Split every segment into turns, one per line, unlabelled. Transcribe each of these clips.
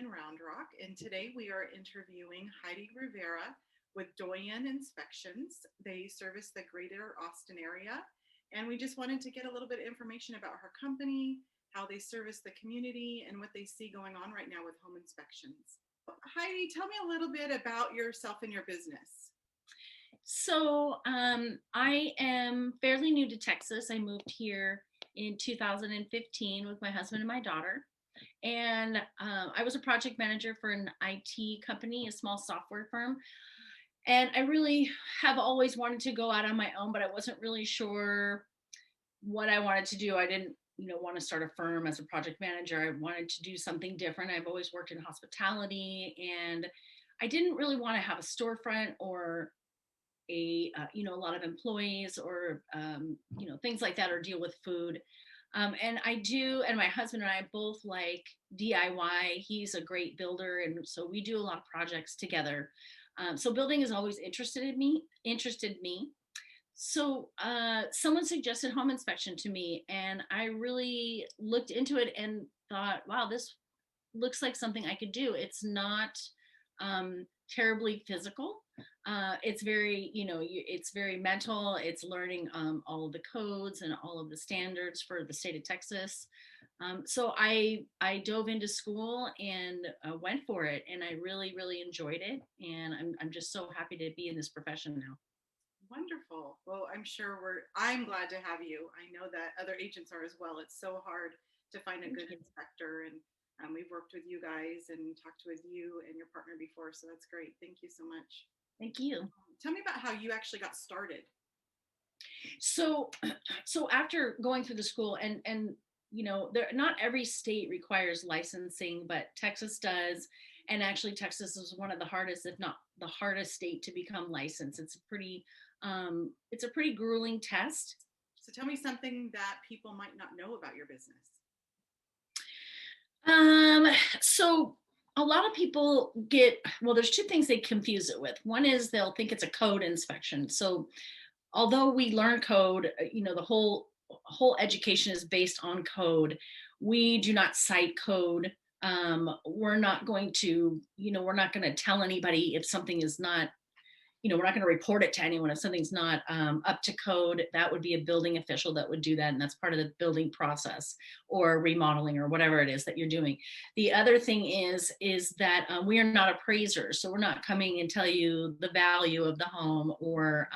in Round Rock, and today we are interviewing Heidi Rivera with Doyenne Inspections. They service the greater Austin area, and we just wanted to get a little bit of information about her company, how they service the community, and what they see going on right now with home inspections. Heidi, tell me a little bit about yourself and your business.
I am fairly new to Texas. I moved here in 2015 with my husband and my daughter. And I was a project manager for an IT company, a small software firm. And I really have always wanted to go out on my own, but I wasn't really sure what I wanted to do. I didn't, want to start a firm as a project manager. I wanted to do something different. I've always worked in hospitality, and I didn't really want to have a storefront or a lot of employees or things like that, or deal with food. And my husband and I both like DIY. He's a great builder, and so we do a lot of projects together. So building has always interested me. So someone suggested home inspection to me, and I really looked into it and thought, wow, this looks like something I could do. It's not terribly physical. It's very, it's very mental. It's learning all of the codes and all of the standards for the state of Texas. So I dove into school and went for it, and I really, really enjoyed it. And I'm just so happy to be in this profession now.
Wonderful. Well, I'm glad to have you. I know that other agents are as well. It's so hard to find a
Thank
good
you.
inspector, and we've worked with you guys and talked with you and your partner before, so that's great. Thank you so much.
Thank you.
Tell me about how you actually got started.
So, so after going through the school and not every state requires licensing, but Texas does. And actually, Texas is one of the hardest, if not the hardest state to become licensed. It's a pretty grueling test.
So tell me something that people might not know about your business.
Um, so a lot of people there's two things they confuse it with. One is they'll think it's a code inspection. So although we learn code, the whole education is based on code. We do not cite code. We're not going to tell anybody if something is not, we're not going to report it to anyone if something's not up to code. That would be a building official that would do that, and that's part of the building process or remodeling or whatever it is that you're doing. The other thing is that we are not appraisers, so we're not coming and tell you the value of the home or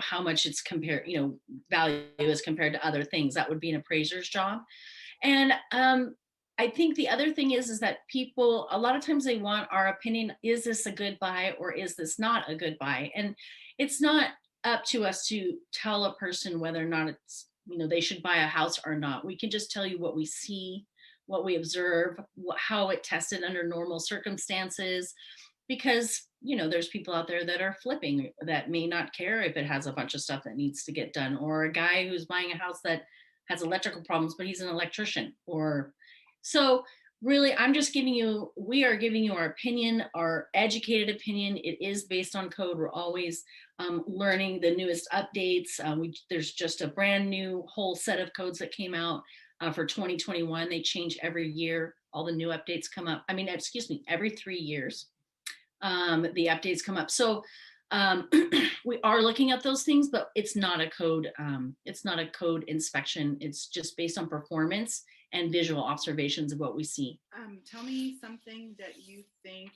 how much it's compared, value is compared to other things. That would be an appraiser's job. And I think the other thing is that people, a lot of times they want our opinion. Is this a good buy or is this not a good buy? And it's not up to us to tell a person whether or not it's, they should buy a house or not. We can just tell you what we see, what we observe, how it tested under normal circumstances, because there's people out there that are flipping that may not care if it has a bunch of stuff that needs to get done, or a guy who's buying a house that has electrical problems but he's an electrician. Or so really, we are giving you our opinion, our educated opinion. It is based on code. We're always learning the newest updates. There's just a brand new whole set of codes that came out for 2021. They change every year. All the new updates come up. Every 3 years. The updates come up. So we are looking at those things, but it's not a code. It's not a code inspection. It's just based on performance and visual observations of what we see.
Tell me something that you think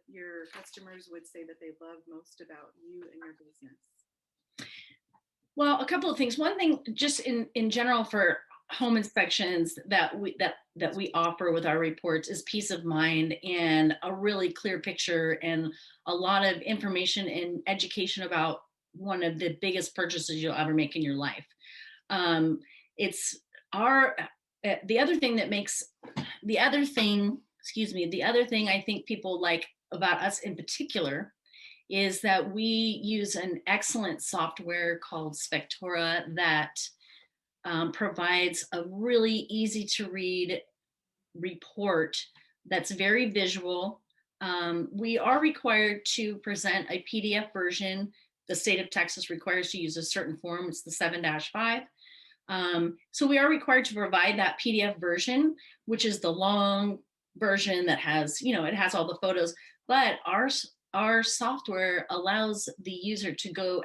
your customers would say that they love most about you and your business.
Well, a couple of things. One thing, just in general for home inspections that we offer with our reports, is peace of mind and a really clear picture and a lot of information and education about one of the biggest purchases you'll ever make in your life. It's our the other thing I think people like about us in particular is that we use an excellent software called Spectora that provides a really easy to read report that's very visual. We are required to present a PDF version. The state of Texas requires to use a certain form. It's the 7-5. So we are required to provide that PDF version, which is the long version that has, it has all the photos, but our software allows the user to go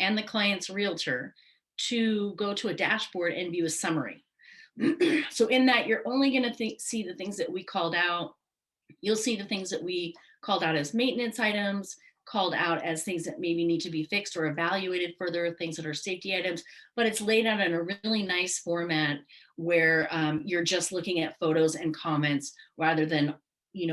and the client's realtor to go to a dashboard and view a summary. So in that, you're only going to see the things that we called out. You'll see the things that we called out as maintenance items, called out as things that maybe need to be fixed or evaluated further, things that are safety items, but it's laid out in a really nice format where you're just looking at photos and comments rather than,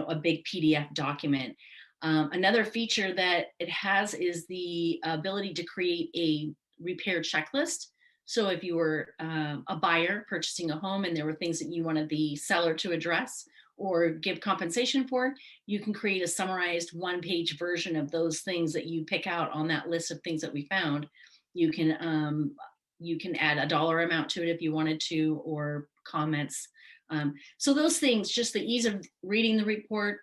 a big PDF document. Another feature that it has is the ability to create a repair checklist. So if you were a buyer purchasing a home and there were things that you wanted the seller to address or give compensation for, you can create a summarized one-page version of those things that you pick out on that list of things that we found. You can add a dollar amount to it if you wanted to, or comments. So those things, just the ease of reading the report.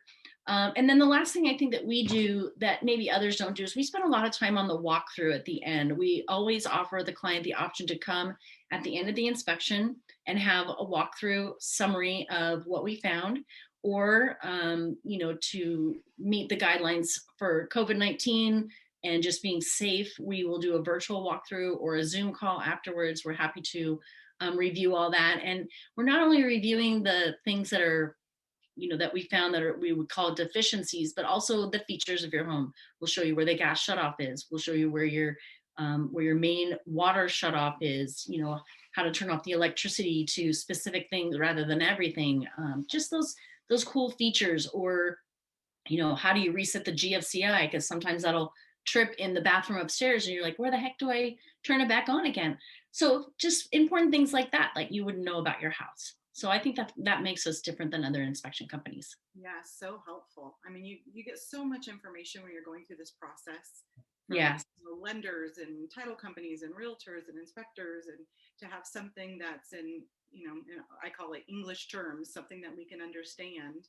And then the last thing I think that we do that maybe others don't do is we spend a lot of time on the walkthrough at the end. We always offer the client the option to come at the end of the inspection and have a walkthrough summary of what we found, or to meet the guidelines for COVID-19 and just being safe. We will do a virtual walkthrough or a Zoom call afterwards. We're happy to review all that. And we're not only reviewing the things that are that we found that we would call deficiencies, but also the features of your home. We'll show you where the gas shutoff is. We'll show you where your main water shutoff is, how to turn off the electricity to specific things rather than everything. Just those cool features, or, how do you reset the GFCI? Because sometimes that'll trip in the bathroom upstairs and you're like, where the heck do I turn it back on again? So just important things like that, like you wouldn't know about your house. So I think that makes us different than other inspection companies.
Yeah, so helpful. I mean, you get so much information when you're going through this process from
Yes.
lenders and title companies and realtors and inspectors, and to have something that's I call it English terms, something that we can understand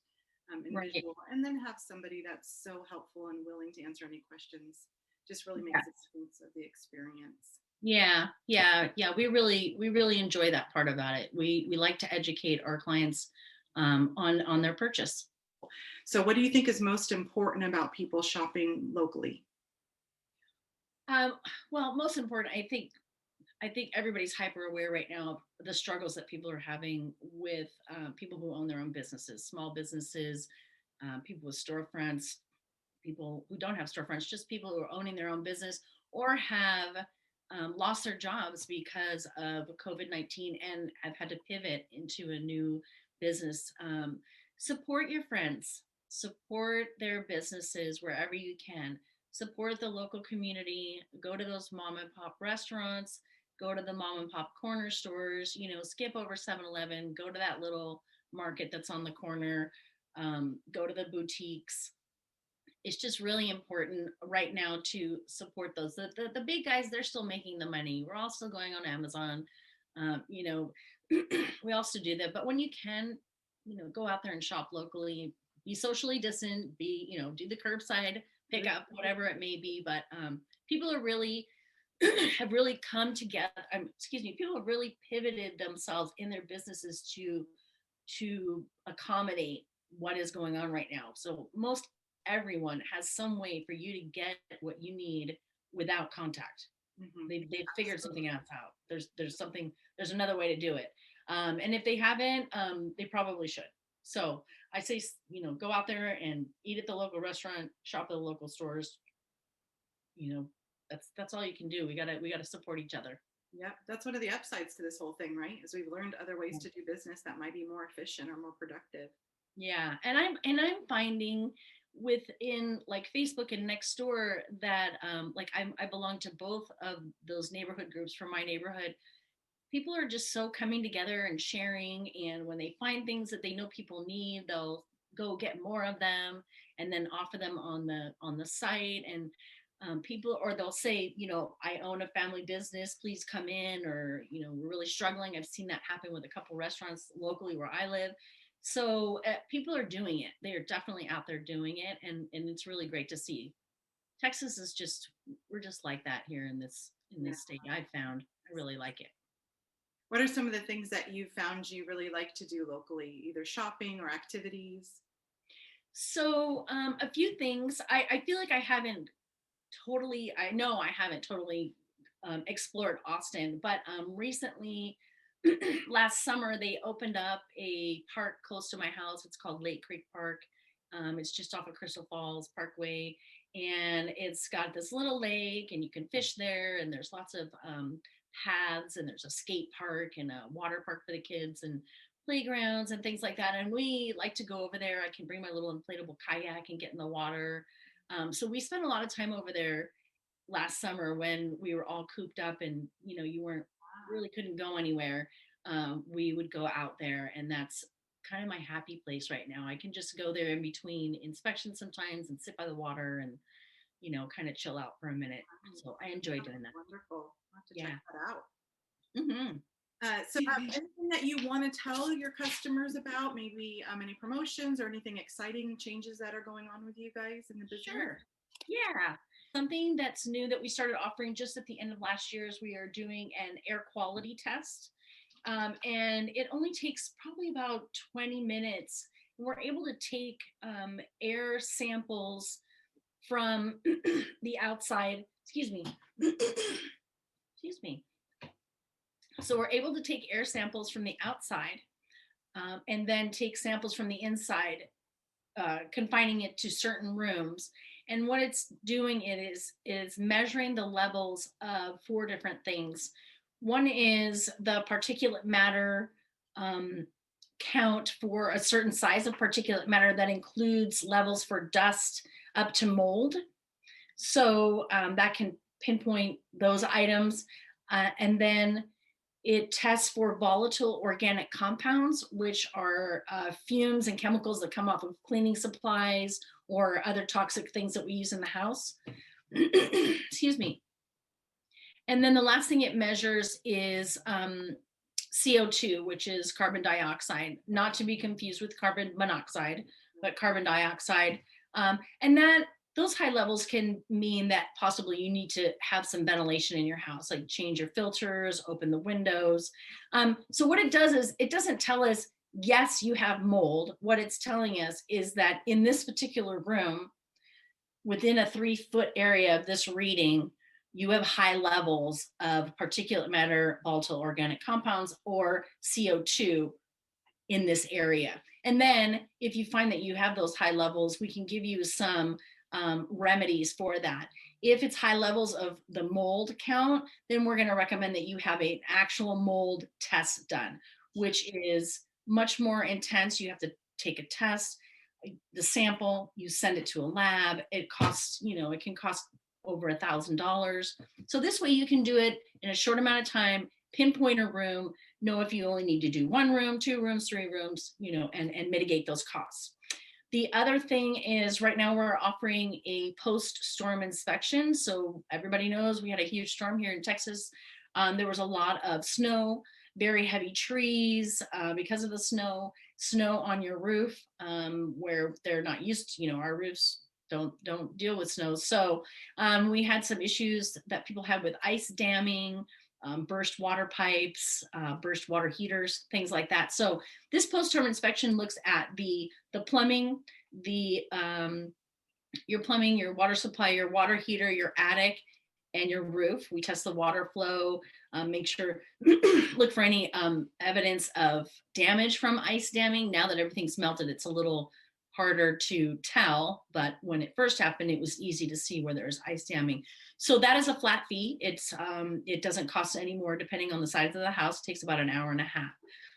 in
Right.
visual, and then have somebody that's so helpful and willing to answer any questions. Just really makes a
Yes.
difference of the experience.
Yeah. We really enjoy that part about it. We like to educate our clients on their purchase.
So, what do you think is most important about people shopping locally?
Um, well, most important, I think everybody's hyper aware right now of the struggles that people are having with people who own their own businesses, small businesses, people with storefronts, people who don't have storefronts, just people who are owning their own business or have lost their jobs because of COVID-19 and have had to pivot into a new business. Support your friends, support their businesses wherever you can, support the local community, go to those mom and pop restaurants, go to the mom and pop corner stores, skip over 7-Eleven, go to that little market that's on the corner, go to the boutiques. It's just really important right now to support those. The big guys, they're still making the money. We're all still going on Amazon. Um, you know, we also do that. But when you can, go out there and shop locally, be socially distant, do the curbside pickup, whatever it may be. But people are really have really come together. People have really pivoted themselves in their businesses to accommodate what is going on right now. So most everyone has some way for you to get what you need without contact.
Hmm.
They've figured something else out. There's another way to do it. And if they haven't, they probably should. So I say, go out there and eat at the local restaurant, shop at the local stores. You know, that's all you can do. We gotta support each other.
Yeah, that's one of the upsides to this whole thing, right? Is we've learned other ways to do business that might be more efficient or more productive.
Yeah, and I'm finding within like Facebook and Nextdoor that like I belong to both of those neighborhood groups from my neighborhood. People are just so coming together and sharing, and when they find things that they know people need, they'll go get more of them and then offer them on the site. And people, or they'll say, I own a family business, please come in, or we're really struggling. I've seen that happen with a couple restaurants locally where I live. So people are doing it. They are definitely out there doing it, and it's really great to see. Texas is just, we're just like that here in this
Yeah.
state. I've found I really like it.
What are some of the things that you found you really like to do locally, either shopping or activities?
So, a few things. I feel like I know I haven't totally explored Austin, but recently, last summer, they opened up a park close to my house. It's called Lake Creek Park. It's just off of Crystal Falls Parkway, and it's got this little lake, and you can fish there, and there's lots of paths, and there's a skate park and a water park for the kids, and playgrounds and things like that. And we like to go over there. I can bring my little inflatable kayak and get in the water. So we spent a lot of time over there last summer when we were all cooped up and you weren't really couldn't go anywhere. We would go out there, and that's kind of my happy place right now. I can just go there in between inspections sometimes and sit by the water and kind of chill out for a minute.
Wow,
So I enjoy
that's
doing that.
wonderful. I'll have to check
Yeah.
that out.
Hmm.
Anything that you want to tell your customers about? Maybe any promotions or anything exciting changes that are going on with you guys in the business?
Sure. Yeah. Something that's new that we started offering just at the end of last year is we are doing an air quality test. And it only takes probably about 20 minutes. We're able to take air samples from the outside. Excuse me. Excuse me. So we're able to take air samples from the outside, and then take samples from the inside, confining it to certain rooms. And what it's doing is measuring the levels of four different things. One is the particulate matter um, count for a certain size of particulate matter that includes levels for dust up to mold. So that can pinpoint those items. And then it tests for volatile organic compounds, which are fumes and chemicals that come off of cleaning supplies or other toxic things that we use in the house. Excuse me. And then the last thing it measures is CO2, which is carbon dioxide, not to be confused with carbon monoxide, but carbon dioxide. And that those high levels can mean that possibly you need to have some ventilation in your house, like change your filters, open the windows. So what it does is it doesn't tell us, yes, you have mold. What it's telling us is that in this particular room, within a 3-foot area of this reading, you have high levels of particulate matter, volatile organic compounds, or CO2 in this area. And then if you find that you have those high levels, we can give you some remedies for that. If it's high levels of the mold count, then we're going to recommend that you have an actual mold test done, which is much more intense. You have to take a test, the sample, you send it to a lab. It costs, it can cost over $1,000. So this way you can do it in a short amount of time, pinpoint a room, know if you only need to do 1 room, 2 rooms, 3 rooms, and mitigate those costs. The other thing is right now we're offering a post-storm inspection. So everybody knows we had a huge storm here in Texas. There was a lot of snow, very heavy trees because of the snow on your roof where they're not used to, our roofs don't deal with snow. So we had some issues that people had with ice damming, burst water pipes, burst water heaters, things like that. So this post-storm inspection looks at the plumbing, your plumbing, your water supply, your water heater, your attic, and your roof. We test the water flow, make sure, look for any evidence of damage from ice damming. Now that everything's melted, it's a little harder to tell, but when it first happened, it was easy to see where there's ice damming. So that is a flat fee. It doesn't cost any more depending on the size of the house. It takes about an hour and a half.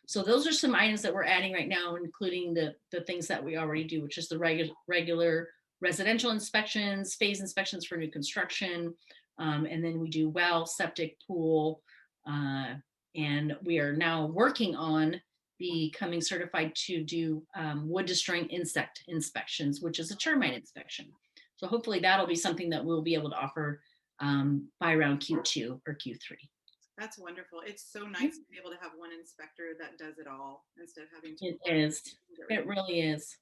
So those are some items that we're adding right now, including the things that we already do, which is the regular residential inspections, phase inspections for new construction, and then we do well, septic, pool, and we are now working on becoming certified to do wood destroying insect inspections, which is a termite inspection. So hopefully that'll be something that we'll be able to offer by around Q2 or Q3.
That's wonderful. It's so nice to be able to have one inspector that does it all instead of having to.
It is. It really is.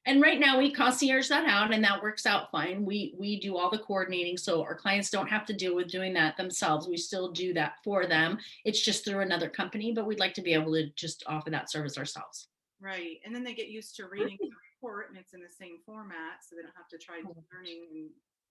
And right now we concierge that out and that works out fine. We do all the coordinating so our clients don't have to deal with doing that themselves. We still do that for them. It's just through another company, but we'd like to be able to just offer that service ourselves.
Right. And then they get used to reading the report and it's in the same format, so they don't have to try learning and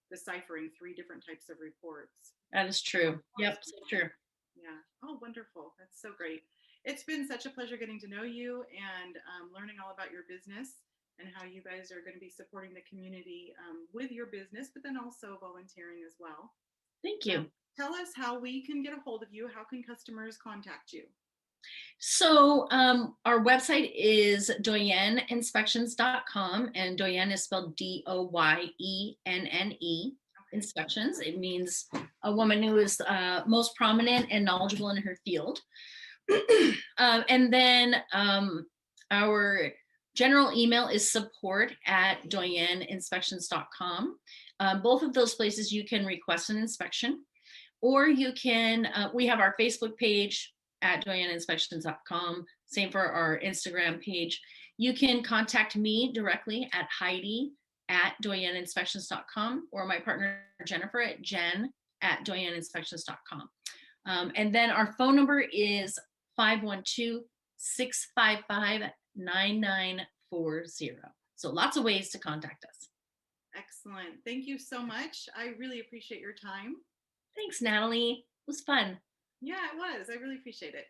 deciphering three different types of reports.
That is true. Yep, so true.
Yeah. Oh, wonderful. That's so great. It's been such a pleasure getting to know you and learning all about your business and how you guys are going to be supporting the community with your business, but then also volunteering as well.
Thank you.
Tell us how we can get a hold of you. How can customers contact you?
So our website is doyenneinspections.com, and Doyenne is spelled Doyenne, inspections. It means a woman who is most prominent and knowledgeable in her field. And then our general email is support@doyenneinspections.com. Both of those places you can request an inspection, or you can, we have our Facebook page at doyenneinspections.com. Same for our Instagram page. You can contact me directly at Heidi@doyenneinspections.com, or my partner Jennifer at jen@doyenneinspections.com. And then our phone number is 512-655-9940. So lots of ways to contact us.
Excellent. Thank you so much. I really appreciate your time.
Thanks, Natalie. It was fun.
Yeah, it was. I really appreciate it.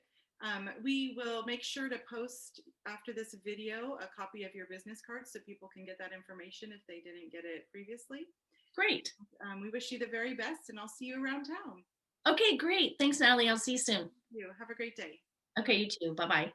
We will make sure to post after this video a copy of your business card so people can get that information if they didn't get it previously.
Great.
We wish you the very best, and I'll see you around town.
Okay, great. Thanks, Natalie. I'll see you soon.
You have a great day.
Okay, you too. Bye-bye.